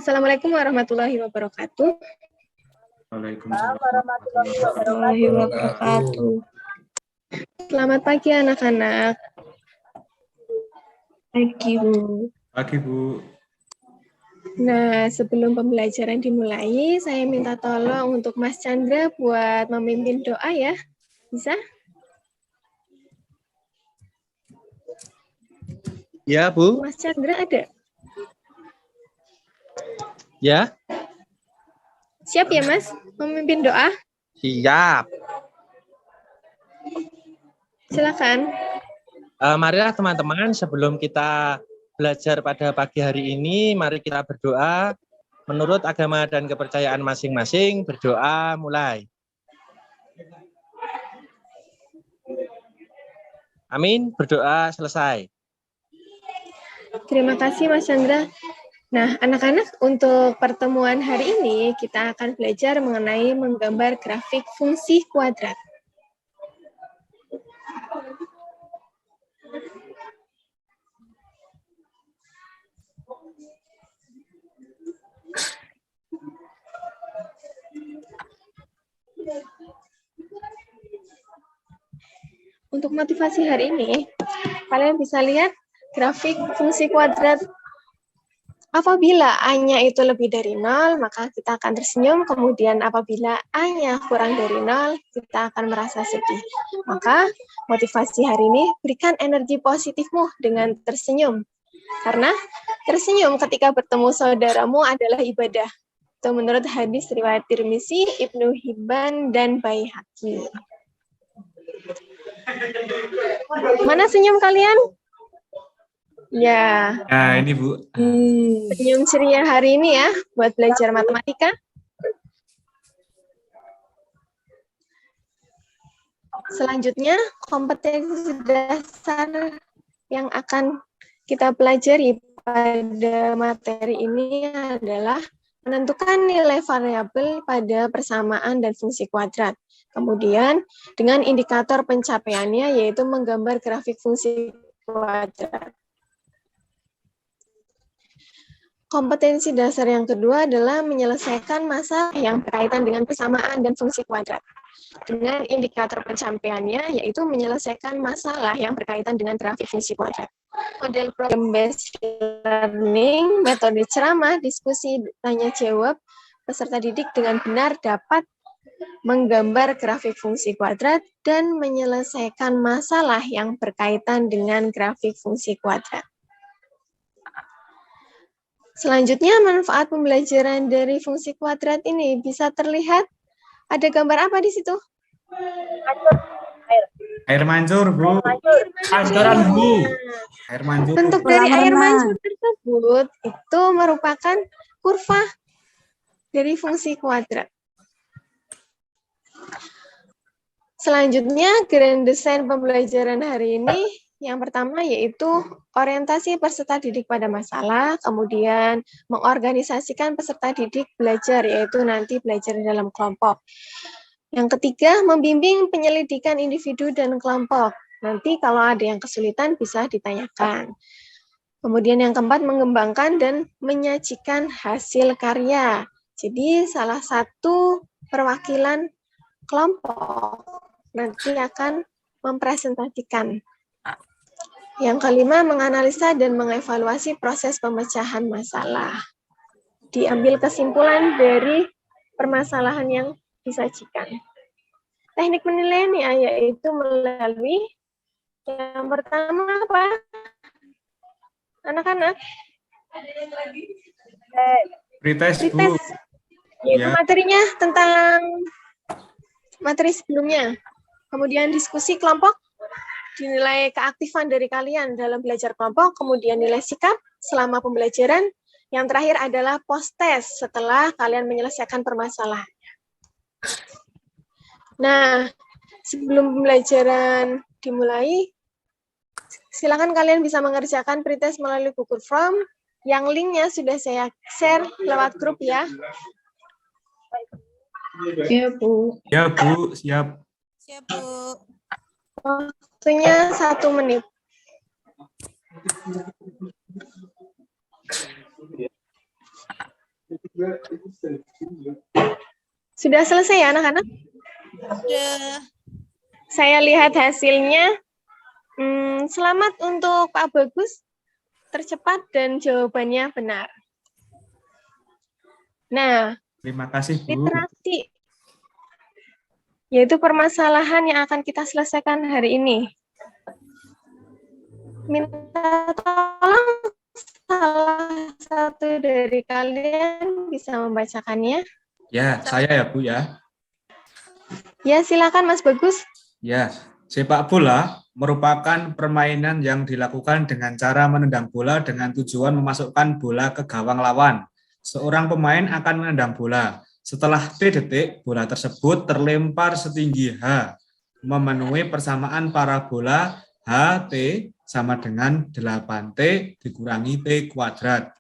Assalamualaikum warahmatullahi wabarakatuh. Waalaikumsalam warahmatullahi wabarakatuh. Selamat pagi anak-anak. Pagi Bu. Pagi Bu. Nah, sebelum pembelajaran dimulai, saya minta tolong untuk Mas Chandra buat memimpin doa ya. Bisa? Ya, Bu. Mas Chandra ada? Ya. Siap ya, Mas? Memimpin doa? Siap. Silakan. Marilah teman-teman, sebelum kita belajar pada pagi hari ini, mari kita berdoa menurut agama dan kepercayaan masing-masing. Berdoa mulai. Amin. Berdoa selesai. Terima kasih Mas Chandra. Nah, anak-anak, untuk pertemuan hari ini kita akan belajar mengenai menggambar grafik fungsi kuadrat. Untuk motivasi hari ini, kalian bisa lihat grafik fungsi kuadrat. Apabila A-nya itu lebih dari 0, maka kita akan tersenyum. Kemudian apabila A-nya kurang dari 0, kita akan merasa sedih. Maka motivasi hari ini, berikan energi positifmu dengan tersenyum. Karena tersenyum ketika bertemu saudaramu adalah ibadah. Itu menurut hadis riwayat Tirmizi, Ibnu Hibban, dan Baihaqi. Mana senyum kalian? Ya. Nah, ini Bu. Senyum ceria hari ini ya, buat belajar matematika. Selanjutnya, kompetensi dasar yang akan kita pelajari pada materi ini adalah menentukan nilai variabel pada persamaan dan fungsi kuadrat. Kemudian, dengan indikator pencapaiannya, yaitu menggambar grafik fungsi kuadrat. Kompetensi dasar yang kedua adalah menyelesaikan masalah yang berkaitan dengan persamaan dan fungsi kuadrat. Dengan indikator pencapaiannya, yaitu menyelesaikan masalah yang berkaitan dengan grafik fungsi kuadrat. Model program based learning, metode ceramah, diskusi, tanya jawab, peserta didik dengan benar dapat menggambar grafik fungsi kuadrat dan menyelesaikan masalah yang berkaitan dengan grafik fungsi kuadrat. Selanjutnya, manfaat pembelajaran dari fungsi kuadrat ini bisa terlihat. Ada gambar apa di situ? Air mancur, Bu. Pancoran, Bu. Air mancur. Bentuk dari air mancur tersebut itu merupakan kurva dari fungsi kuadrat. Selanjutnya, grand design pembelajaran hari ini. Yang pertama yaitu orientasi peserta didik pada masalah, kemudian mengorganisasikan peserta didik belajar, yaitu nanti belajar dalam kelompok. Yang ketiga, membimbing penyelidikan individu dan kelompok. Nanti kalau ada yang kesulitan bisa ditanyakan. Kemudian yang keempat, mengembangkan dan menyajikan hasil karya. Jadi salah satu perwakilan kelompok nanti akan mempresentasikan. Yang kelima, menganalisa dan mengevaluasi proses pemecahan masalah. Diambil kesimpulan dari permasalahan yang disajikan. Teknik penilaiannya yaitu melalui yang pertama apa? Anak-anak? Pretest, Bu. Itu Ya. materinya tentang materi sebelumnya. Kemudian diskusi kelompok, dinilai keaktifan dari kalian dalam belajar kelompok, kemudian nilai sikap selama pembelajaran. Yang terakhir adalah post-test setelah kalian menyelesaikan permasalahan. Nah, sebelum pembelajaran dimulai, silakan kalian bisa mengerjakan pretest melalui Google Form, yang linknya sudah saya share lewat grup ya. Ya, Bu. Ya, Bu. Siap. Siap, Bu. Waktunya 1 menit. Sudah selesai ya anak-anak? Udah. Saya lihat hasilnya. Selamat untuk Pak Bagus, tercepat dan jawabannya benar. Nah, Terima kasih, Bu. literasi, yaitu permasalahan yang akan kita selesaikan hari ini. Minta tolong salah satu dari kalian bisa membacakannya. Ya, saya ya, Bu ya. Ya, silakan Mas Bagus. Ya, sepak bola merupakan permainan yang dilakukan dengan cara menendang bola dengan tujuan memasukkan bola ke gawang lawan. Seorang pemain akan menendang bola. Setelah T detik, bola tersebut terlempar setinggi H, memenuhi persamaan parabola HT sama dengan 8T dikurangi T kuadrat.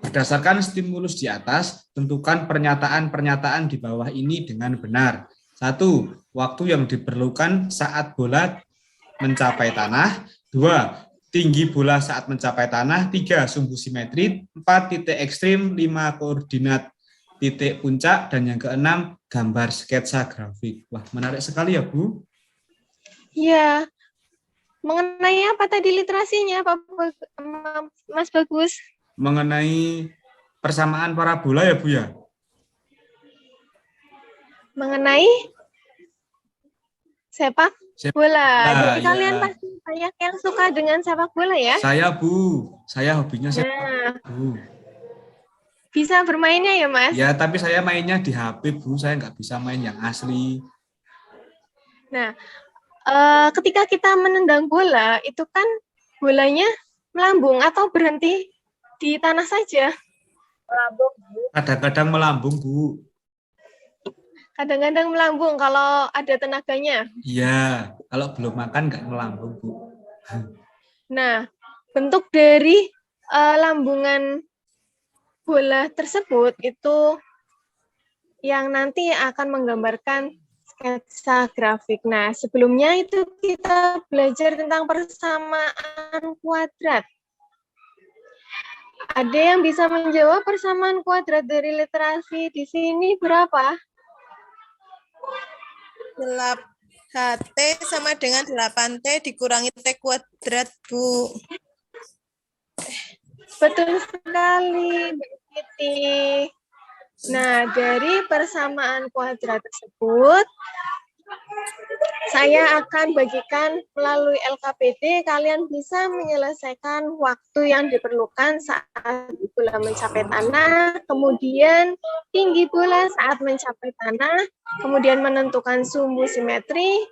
Berdasarkan stimulus di atas, tentukan pernyataan-pernyataan di bawah ini dengan benar. 1. Waktu yang diperlukan saat bola mencapai tanah. 2. Tinggi bola saat mencapai tanah. 3. Sumbu simetri. 4. Titik ekstrim. 5. Koordinat titik puncak. Dan yang keenam, gambar sketsa grafik. Wah, menarik sekali ya, Bu. Ya, mengenai apa tadi literasinya, Mas Bagus? Mengenai persamaan parabola ya, Bu ya? Mengenai sepak bola. Jadi ya. kalian pasti banyak yang suka dengan sepak bola ya? Saya, Bu. Saya hobinya sepak bola, Bu. Bisa bermainnya ya, Mas? Ya, tapi saya mainnya di HP, Bu. Saya nggak bisa main yang asli. Nah, ketika kita menendang bola, itu kan bolanya melambung atau berhenti di tanah saja? Melambung, Bu. Kadang-kadang melambung, Bu. Kadang-kadang melambung kalau ada tenaganya. Iya, kalau belum makan nggak melambung, Bu. Nah, bentuk dari lambungan bola tersebut itu yang nanti akan menggambarkan sketsa grafik. Nah, sebelumnya itu kita belajar tentang persamaan kuadrat. Ada yang bisa menjawab persamaan kuadrat dari literasi di sini berapa? HT sama dengan 8T dikurangi T kuadrat, Bu. Betul sekali, Mbak Siti. Nah, dari persamaan kuadrat tersebut, saya akan bagikan melalui LKPD, kalian bisa menyelesaikan waktu yang diperlukan saat bola mencapai tanah, kemudian tinggi bola saat mencapai tanah, kemudian menentukan sumbu simetri,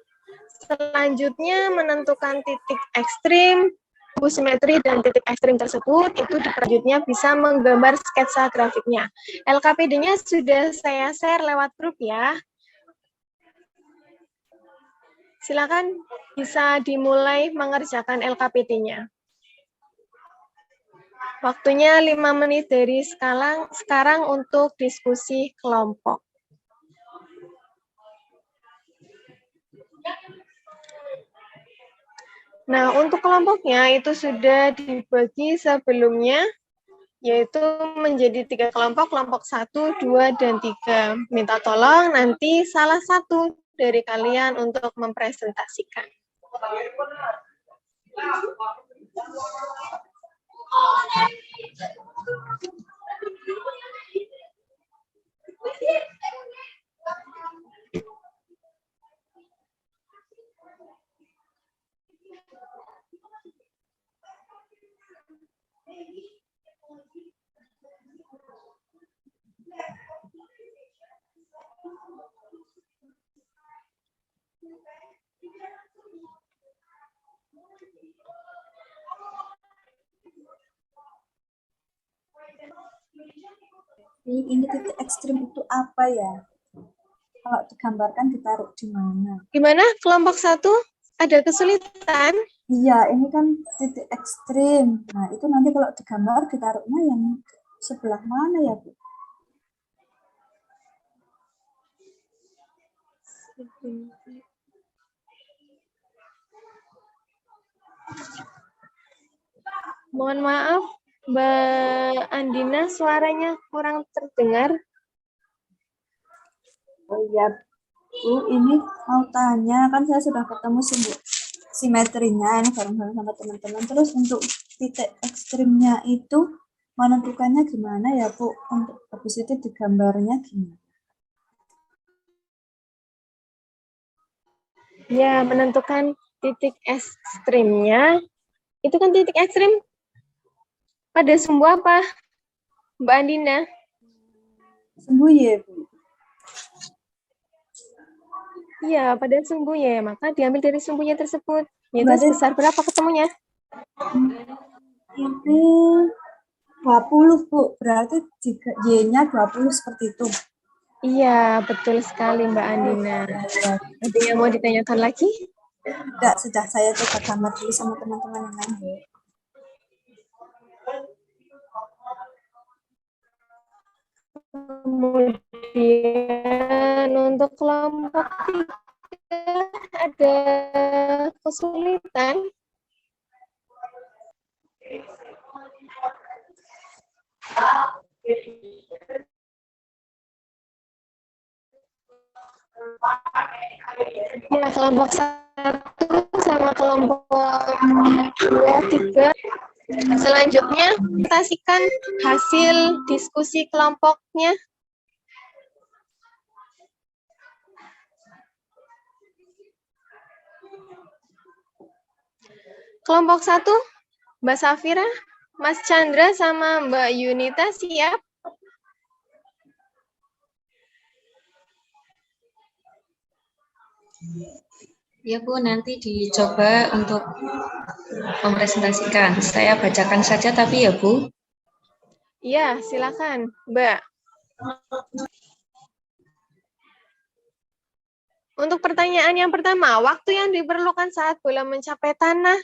selanjutnya menentukan titik ekstrim, sumbu simetri dan titik ekstrim tersebut, itu selanjutnya bisa menggambar sketsa grafiknya. LKPD-nya sudah saya share lewat grup ya. Silakan bisa dimulai mengerjakan LKPD-nya. Waktunya 5 menit dari sekarang untuk diskusi kelompok. Nah, untuk kelompoknya itu sudah dibagi sebelumnya, yaitu menjadi 3 kelompok, kelompok 1, 2, dan 3. Minta tolong nanti salah satu dari kalian untuk mempresentasikan. Ini titik ekstrim itu apa ya? Kalau digambarkan ditaruh di mana? Gimana? Kelompok 1 ada kesulitan? Iya, ini kan titik ekstrim. Nah, itu nanti kalau digambar ditaruhnya yang sebelah mana ya, Bu? Mohon maaf, Mbak Andina, suaranya kurang terdengar. Oh iya, Bu, ini mau tanya, kan saya sudah ketemu simetrinya ini bareng-bareng sama teman-teman. Terus untuk titik ekstrimnya itu menentukannya gimana ya, Bu? Untuk habis itu digambarnya gimana? Ya, menentukan titik ekstrimnya. Itu kan titik ekstrim pada sumbu apa, Mbak Andina? Sembuh ya, Bu. Iya, pada sumbunya ya. Maka diambil dari sumbunya tersebut. Yaitu Berarti sebesar berapa ketemunya? ini 20, Bu. Berarti jika Y-nya 20 seperti itu. Iya, betul sekali Mbak Andina. Ada yang mau ditanyakan lagi? Enggak, sudah saya coba gambar dulu sama teman-teman yang lain, Bu. Kemudian untuk kelompok 3 ada kesulitan. Ya, kelompok 1 sama kelompok 2, 3. Selanjutnya, presentasikan hasil diskusi kelompoknya. Kelompok 1, Mbak Safira, Mas Chandra, sama Mbak Yunita siap? Ya Bu, nanti dicoba untuk mempresentasikan. Saya bacakan saja tapi ya Bu. Iya, silakan, Mbak. Untuk pertanyaan yang pertama, waktu yang diperlukan saat bola mencapai tanah.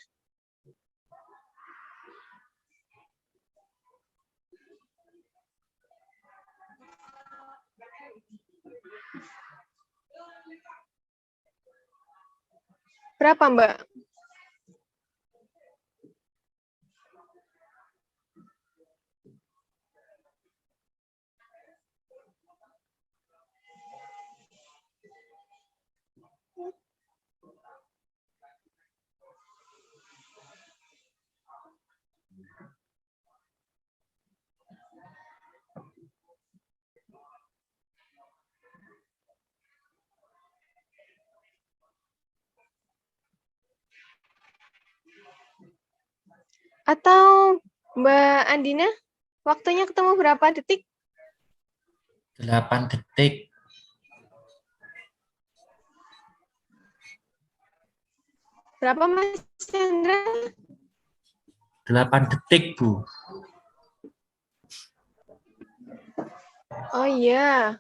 Berapa, Mbak? Atau Mbak Andina, waktunya ketemu berapa detik? 8 detik. Berapa, Mas Chandra? 8 detik, Bu. Oh iya.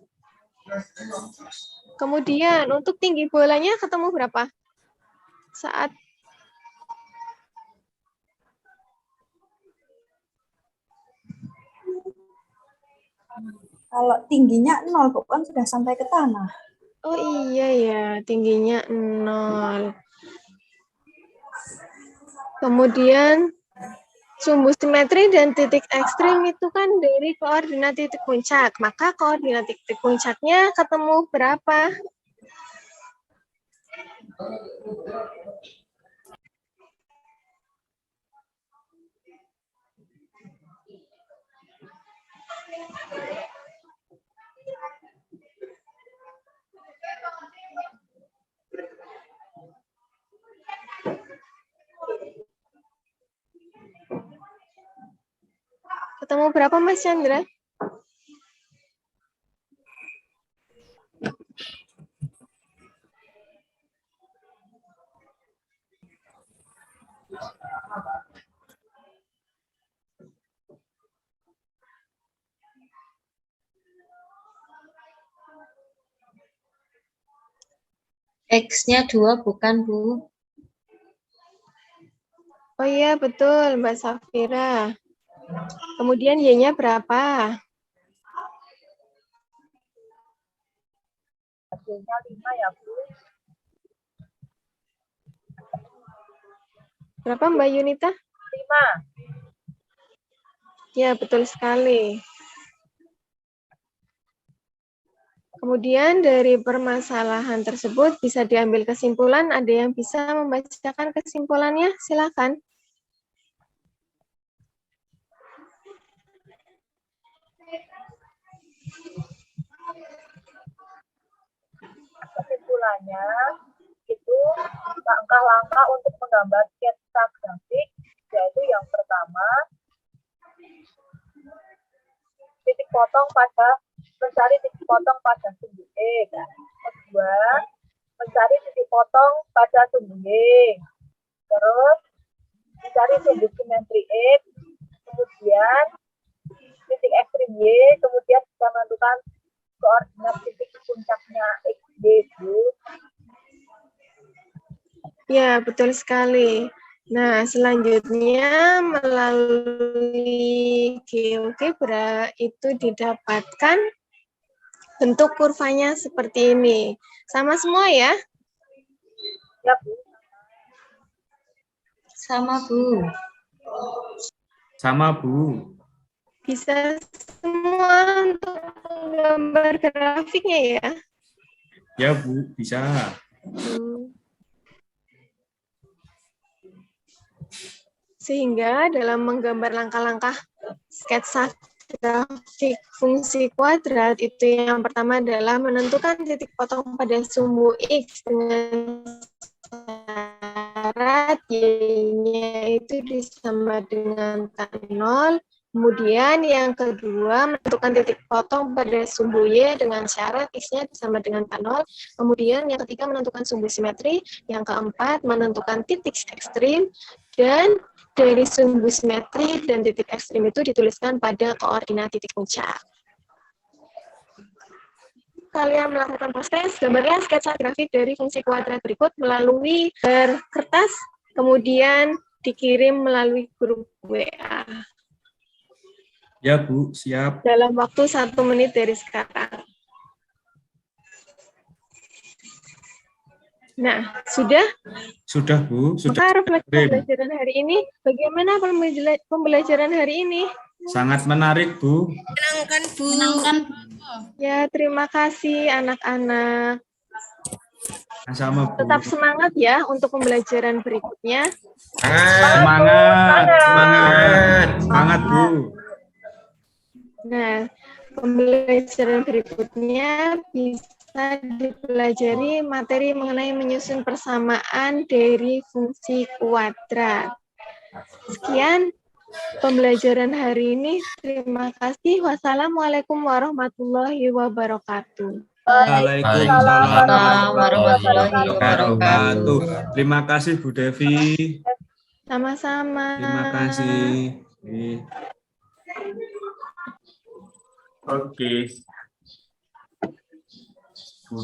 Kemudian untuk tinggi bolanya ketemu berapa? Saat Kalau tingginya 0, Bu, kan sudah sampai ke tanah. Oh iya ya, tingginya 0. Kemudian sumbu simetri dan titik ekstrim itu kan dari koordinat titik puncak. Maka koordinat titik puncaknya ketemu berapa? Ketemu berapa, Mas Chandra? X-nya 2 bukan Bu. Oh iya, betul, Mbak Safira. Kemudian Y-nya berapa? Y-nya 5 ya Bu. Berapa, Mbak Yunita? 5. Ya, betul sekali. Kemudian dari permasalahan tersebut bisa diambil kesimpulan. Ada yang bisa membacakan kesimpulannya? Silakan. Kesimpulannya itu langkah-langkah untuk menggambar sketsa grafik, yaitu yang pertama mencari titik potong pada sumbu X. Kedua, mencari titik potong pada sumbu Y. Terus mencari sumbu simetri X, kemudian titik ekstrim Y, kemudian bisa menentukan koordinat titik puncaknya X, Y, Bu. Ya, betul sekali. Nah, selanjutnya melalui GeoGebra itu didapatkan bentuk kurvanya seperti ini. Sama semua ya? Ya, Bu. Sama, Bu. Sama, Bu. Bisa semua untuk menggambar grafiknya ya? Ya, Bu, bisa. Sehingga dalam menggambar langkah-langkah sketsa grafik fungsi kuadrat itu yang pertama adalah menentukan titik potong pada sumbu X dengan syarat Y-nya itu disama dengan tan 0. Kemudian yang kedua menentukan titik potong pada sumbu Y dengan syarat X-nya sama dengan tan 0. Kemudian yang ketiga menentukan sumbu simetri. Yang keempat menentukan titik ekstrim. Dan dari sumbu simetri dan titik ekstrim itu dituliskan pada koordinat titik puncak. Kalian melakukan proses gambarnya sketsa grafik dari fungsi kuadrat berikut melalui kertas, kemudian dikirim melalui grup WA. Ya, Bu, siap. Dalam waktu 1 menit dari sekarang. Nah, sudah? Sudah, Bu. Sudah. Maka refleksi pembelajaran hari ini, bagaimana pembelajaran hari ini? Sangat menarik, Bu. Menyenangkan, Bu. Ya, terima kasih anak-anak. Sama, Bu. Tetap semangat ya untuk pembelajaran berikutnya. Semangat, semangat, semangat, Bu. Nah, pembelajaran berikutnya bisa dipelajari materi mengenai menyusun persamaan dari fungsi kuadrat. Sekian pembelajaran hari ini. Terima kasih. Wassalamualaikum warahmatullahi wabarakatuh. Waalaikumsalam warahmatullahi wabarakatuh. Terima kasih, Bu Devi. Sama-sama. Terima kasih. Oke.